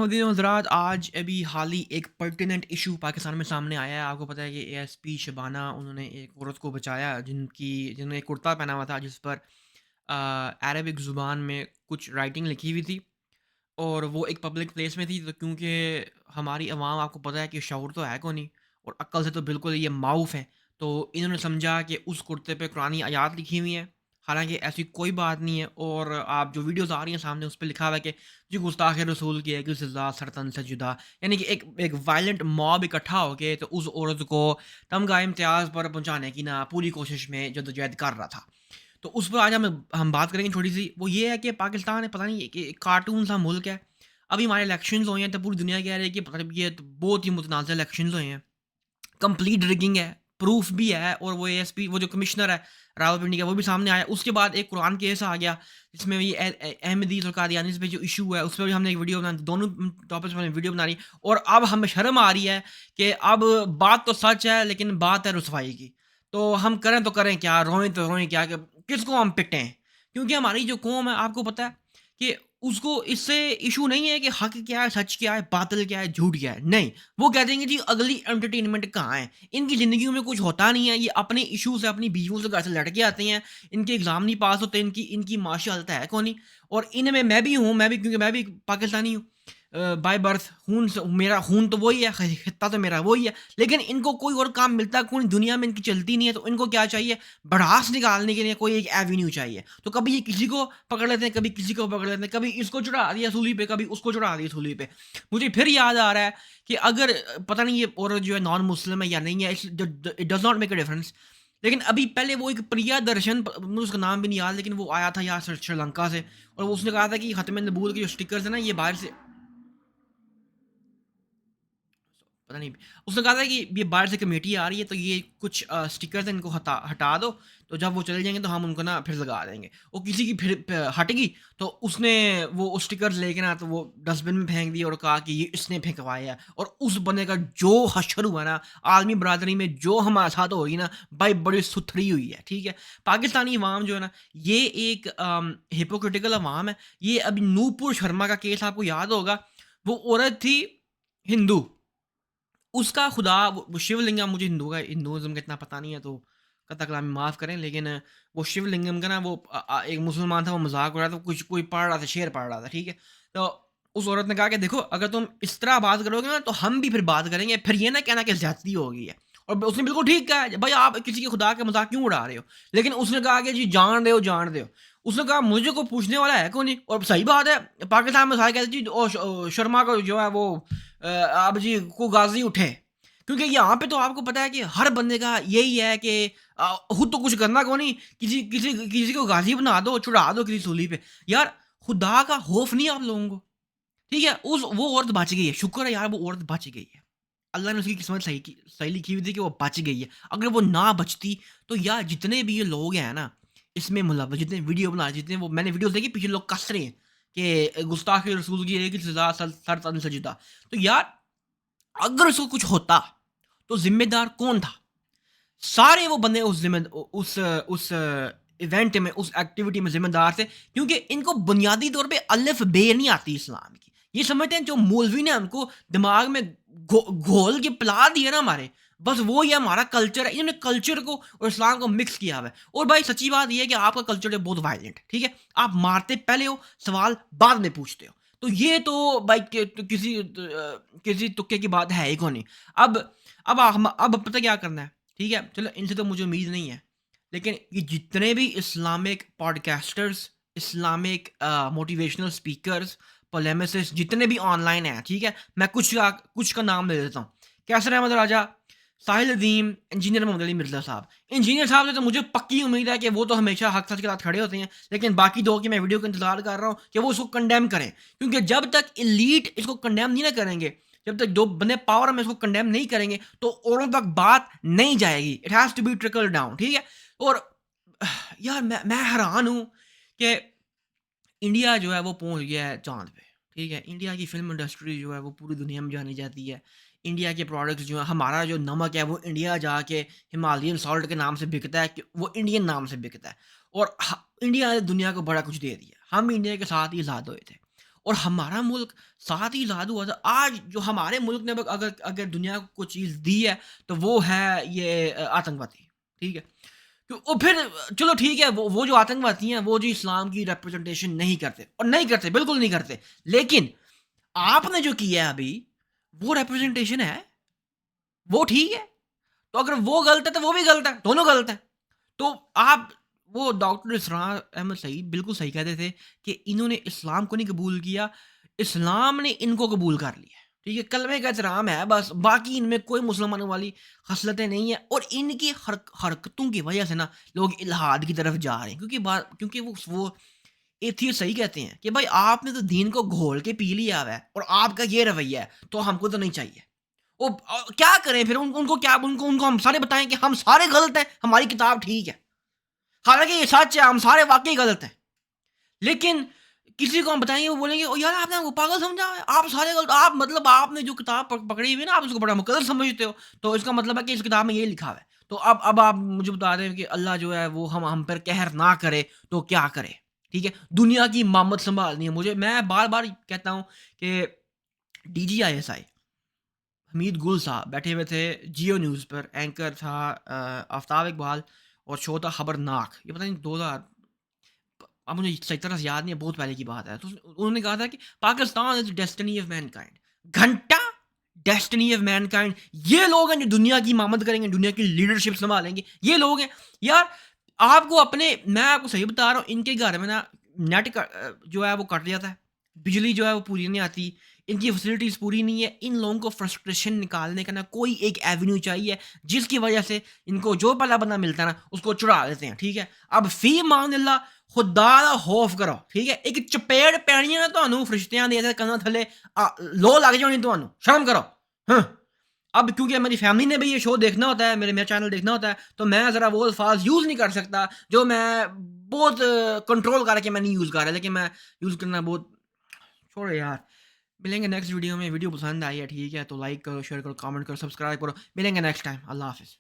Mohammedan हज़रात आज अभी हाल ही एक पर्टिनेंट इशू पाकिस्तान में सामने आया है। आपको पता है कि एएसपी शबाना उन्होंने एक औरत को बचाया जिन्होंने एक कुर्ता पहना हुआ था जिस पर अरबिक ज़ुबान में कुछ राइटिंग लिखी हुई थी और वो एक पब्लिक प्लेस में थी। तो क्योंकि हमारी अवाम आपको पता है कि शऊर तो है को नहीं और अक्ल से तो बिल्कुल ये माऊफ है। तो इन्होंने समझा कि उस कुर्ते पे कुरानी आयात लिखी हुई हैं। हालाँकि ऐसी कोई बात नहीं है और आप जो वीडियोज़ आ रही हैं सामने उस पे लिखा हुआ है कि जी गुस्ताख़ रसूल की है कि सज़ा सरतन से जुदा। यानी कि एक एक वायलेंट मॉब इकट्ठा होके तो उस औरत को तमगा इम्तियाज़ पर पहुँचाने की ना पूरी कोशिश में जद्दोजहद कर रहा था। तो उस पर आज हम बात करेंगे छोटी-सी। वो ये है कि पाकिस्तान है पता नहीं कि एक कार्टून सा मुल्क है। अभी हमारे इलेक्शंस हुए हैं तो पूरी दुनिया कह रही है कि पता नहीं ये तो बहुत ही मुतनाज़ इलेक्शंस हुए हैं। कंप्लीट रिगिंग है, प्रूफ भी है और वो एएसपी वो जो कमिश्नर है रावलपिंडी का वो भी सामने आया। उसके बाद एक कुरान केस आ गया जिसमें ये अहमदीस और कादियानीस पे जो इश्यू है उस पे भी हमने एक वीडियो बना दोनों टॉपिक्स पे वीडियो बना रही और अब हमें शर्म आ रही है कि अब बात तो सच है लेकिन बात है रुसवाई की। तो हम करें तो करें क्या? रोएँ तो रोएँ क्या? क किसको हम पिटें? क्योंकि हमारी जो कौम है आपको पता है कि उसको इससे इश्यू नहीं है कि हक क्या है, सच क्या है, बातिल क्या है, झूठ क्या है। नहीं, वो कह देंगे जी अगली एंटरटेनमेंट कहाँ है? इनकी ज़िंदगियों में कुछ होता नहीं है, ये अपने इश्यू से, अपनी बीवियों से घर से लड़ के आते हैं, इनके एग्ज़ाम नहीं पास होते, इनकी इनकी माशी हालत है कौन नहीं और इनमें मैं भी हूँ, मैं भी क्योंकि मैं भी पाकिस्तानी हूँ। बाय बर्थ खून से मेरा खून तो वही है, खित्ता तो मेरा वही है, लेकिन इनको कोई और काम मिलता कोई दुनिया में इनकी चलती नहीं है, तो इनको क्या चाहिए? भड़ास निकालने के लिए कोई एक एवेन्यू चाहिए। तो कभी ये किसी को पकड़ लेते हैं, कभी किसी को पकड़ लेते हैं, कभी इसको चढ़ा दिया सूली पे, कभी उसको चढ़ा दिया सूली पे। मुझे फिर याद आ रहा है कि अगर पता नहीं ये औरत जो है नॉन मुस्लिम है या नहीं है, it does not make a difference. लेकिन अभी पहले वो एक प्रियदर्शन मुझे उसका नाम भी नहीं याद, लेकिन वो आया था यहाँ श्रीलंका से और वो उसने कहा था कि ख़त्म नबूवत के जो स्टिकर्स हैं ना, ये बाहर से पता नहीं उसने कहा था कि ये बाहर से कमेटी आ रही है तो ये कुछ स्टिकर्स हैं इनको हटा हटा दो तो जब वो चले जाएंगे तो हम उनको ना फिर लगा देंगे वो किसी की फिर हटेगी तो उसने वो स्टिकर्स लेके ना तो वो डस्टबिन में फेंक दिया और कहा कि ये इसने फेंकवाया है और उस बंदे का जो हशर हुआ ना आलमी बरादरी में जो हमारे साथ हो रही ना भाई बड़ी सुथरी हुई है ठीक है पाकिस्तानी अवाम जो है ना ये एक हिपोक्रिटिकल अवाम है ये अभी नूपुर शर्मा का केस आपको याद होगा वो औरत थी हिंदू उसका खुदा वो शिवलिंगम मुझे हिंदुइज़्म का इतना पता नहीं है तो कतला माफ़ करें लेकिन वो शिवलिंगम का ना वो एक मुसलमान था वो मज़ाक उड़ा रहा था कुछ कोई पढ़ रहा था शेर पढ़ रहा था, ठीक है? तो उस औरत ने कहा कि देखो अगर तुम इस तरह बात करोगे ना तो हम भी फिर बात करेंगे, फिर ये ना कहना कि ज़्यादती हो गई है। और उसने बिल्कुल ठीक कहा है, भाई आप किसी के खुदा का मज़ाक क्यों उड़ा रहे हो? लेकिन उसने कहा कि जी जान रहे हो, जान रहे हो। उसने कहा मुझे कोई पूछने वाला है कौन नहीं? और सही बात है, पाकिस्तान में सारे कहते हैं जी शर्मा को जो है वो आप जी को गाज़ी उठे। क्योंकि यहाँ पे तो आपको पता है कि हर बंदे का यही है कि खुद तो कुछ करना को नहीं, किसी को गाज़ी बना दो, चढ़ा दो किसी सूली पे। यार खुदा का खौफ नहीं है आप लोगों को, ठीक है? उस वो औरत बच गई है, शुक्र है यार वो औरत बच गई है। अल्लाह ने उसकी किस्मत सही लिखी हुई थी कि वो बच गई है। अगर वो ना बचती तो यार जितने भी ये लोग हैं ना, इसमें मुलव्वस जितने वीडियो बना जितने वो मैंने वीडियोज़ देखी पीछे लोग कस रहे हैं कि गुस्ताख़ रसूल की एक ही सज़ा सर तन से जुदा। तो यार अगर उसको कुछ होता, तो ज़िम्मेदार कौन था? सारे वो बंदे उस इवेंट में, उस एक्टिविटी में ज़िम्मेदार थे क्योंकि इनको बुनियादी तौर पे अलिफ-बे नहीं आती इस्लाम की। ये समझते हैं जो मौलवी ने हमको दिमाग में घोल के पिला दिया ना हमारे, बस वो ही हमारा कल्चर है। इन्होंने कल्चर को और इस्लाम को मिक्स किया हुआ है। और भाई सच्ची बात ये है कि आपका कल्चर है बहुत वायलेंट, ठीक है? आप मारते पहले हो, सवाल बाद में पूछते हो। तो ये तो भाई किसी तुक्के की बात है ही को नहीं। अब पता क्या करना है? ठीक है, चलो इनसे तो मुझे उम्मीद नहीं है। लेकिन ये जितने भी Islamic podcasters, Islamic motivational speakers, polemicist जितने भी ऑनलाइन हैं, ठीक है? मैं कुछ का नाम ले देता हूँ। कैसर अहमद राजा, साहिल अज़ीम, इंजीनियर मोहम्मद अली मिर्ज़ा साहब। इंजीनियर साहब से तो मुझे पक्की उम्मीद है कि वो तो हमेशा हक सच के साथ खड़े होते हैं। लेकिन बाकी 2 की मैं वीडियो का इंतज़ार कर रहा हूँ कि वो इसको कंडेम करें। क्योंकि जब तक एलीट इसको कंडेम नहीं ना करेंगे, जब तक जो बंदे पावर में इसको कंडेम नहीं करेंगे, तो औरों तक बात नहीं जाएगी। It has to be trickle down, ठीक है? और यार मैं हैरान हूँ कि इंडिया जो है वो पहुँच गया है चाँद पे, ठीक है? इंडिया की फ़िल्म इंडस्ट्री जो है वो पूरी दुनिया में जानी जाती है। इंडिया के प्रोडक्ट्स जो हैं हमारा जो नमक है वो इंडिया जाके हिमालयन सॉल्ट के नाम से बिकता है कि वो इंडियन नाम से बिकता है। और ह इंडिया ने दुनिया को बड़ा कुछ दे दिया। हम इंडिया के साथ ही आज़ाद हुए थे। और हमारा मुल्क साथ ही लादू हुआ था। आज जो हमारे मुल्क ने अगर अगर दुनिया को कोई चीज़ दी है, तो वो है ये आतंकवादी, ठीक है? तो और फिर चलो ठीक है, वो जो आतंकवादी हैं, वो जो इस्लाम की रिप्रेजेंटेशन नहीं करते और नहीं करते, बिल्कुल नहीं करते। लेकिन आपने जो किया है अभी, वो रिप्रेजेंटेशन है, वो ठीक है। तो अगर वो गलत है, तो वो भी गलत है, दोनों गलत हैं। तो आप वो डॉक्टर इसरार अहमद सईद बिल्कुल सही कहते थे कि इन्होंने इस्लाम को नहीं कबूल किया, इस्लाम ने इनको कबूल कर लिया। ठीक है? कलमे का एहतराम है बस, बाकी इनमें कोई मुसलमानों वाली ख़स्लतें नहीं हैं और इनकी हरकतों की वजह से ना लोग इल्हाद की तरफ जा रहे हैं। क्योंकि वो एथियस्ट सही कहते हैं कि भाई आपने तो दीन को घोल के पी लिया हुआ है और आपका ये रवैया है, तो हमको तो नहीं चाहिए। वो क्या करें फिर उनको क्या उनको उनको हम सारे बताएँ कि हम सारे गलत हैं, हमारी किताब ठीक है। हालाँकि ये सच है, हम सारे वाक़ई गलत हैं। लेकिन किसी को हम बताएँगे, वो बोलेंगे, "ओ यार, आपने हमको पागल समझा है, आप सारे गलत, आप मतलब आपने जो किताब पकड़ी हुई है ना, आप उसको बड़ा मुकद्दस समझते हो, तो इसका मतलब है कि इस किताब में ये लिखा हुआ है। तो अब आप मुझे बता दें कि अल्लाह जो है वो हम पर कहर ना करे, तो क्या करे? ठीक है? दुनिया की इमामत सँभालनी है मुझे। मैं बार-बार कहता हूँ कि डीजीआईएसआई हमीद गुल साहब बैठे हुए थे जियो न्यूज़ पर, एंकर था आफ़ताब इकबाल और शो था खबरनाक। ये पता नहीं 2000, अब मुझे सही तरह से याद नहीं है, बहुत पहले की बात है। तो उन्होंने कहा था कि Pakistan is destiny of Mankind. घंटा डेस्टिनी ऑफ मैनकाइंड, ये लोग हैं जो दुनिया की इमामत करेंगे, दुनिया की लीडरशिप सँभालेंगे, ये लोग हैं। यार, आपको अपने मैं आपको सही बता रहा हूँ, इनके घर में ना नेट जो है वो कट जाता है, बिजली जो है वो पूरी नहीं आती, इनकी फैसिलिटीज़ पूरी नहीं है। इन लोगों को फ्रस्ट्रेशन निकालने का ना कोई एक एवेन्यू चाहिए, जिसकी वजह से इनको जो पहला बंदा मिलता है ना, उसको चुरा लेते हैं, ठीक है? अब फ़ी मानिल्लाह खुदा दा खौफ करो, ठीक है? एक चपेड़ पैनी है ना ਤੁਹਾਨੂੰ ਫਰਿਸ਼ਤਿਆਂ ਦੇ ऐसे ਕੰਨਾਂ ਥੱਲੇ ਲੋ ਲੱਗ ਜਾਣੀ ਤੁਹਾਨੂੰ, शर्म करो। हाँ, अब क्योंकि मेरी फैमिली ने भी ये शो देखना होता है, मेरा चैनल देखना होता है, तो मैं ज़रा वो अल्फ़ाज़ यूज़ नहीं कर सकता, जो मैं बहुत कंट्रोल करके मैं नहीं यूज़ कर रहा, लेकिन मैं यूज़ करना बहुत, छोड़ो यार। मिलेंगे नेक्स्ट वीडियो में। वीडियो पसंद आई है, ठीक है, तो लाइक करो, शेयर करो, कमेंट करो, सब्सक्राइब करो। मिलेंगे नेक्स्ट टाइम। अल्लाह हाफ़िज़।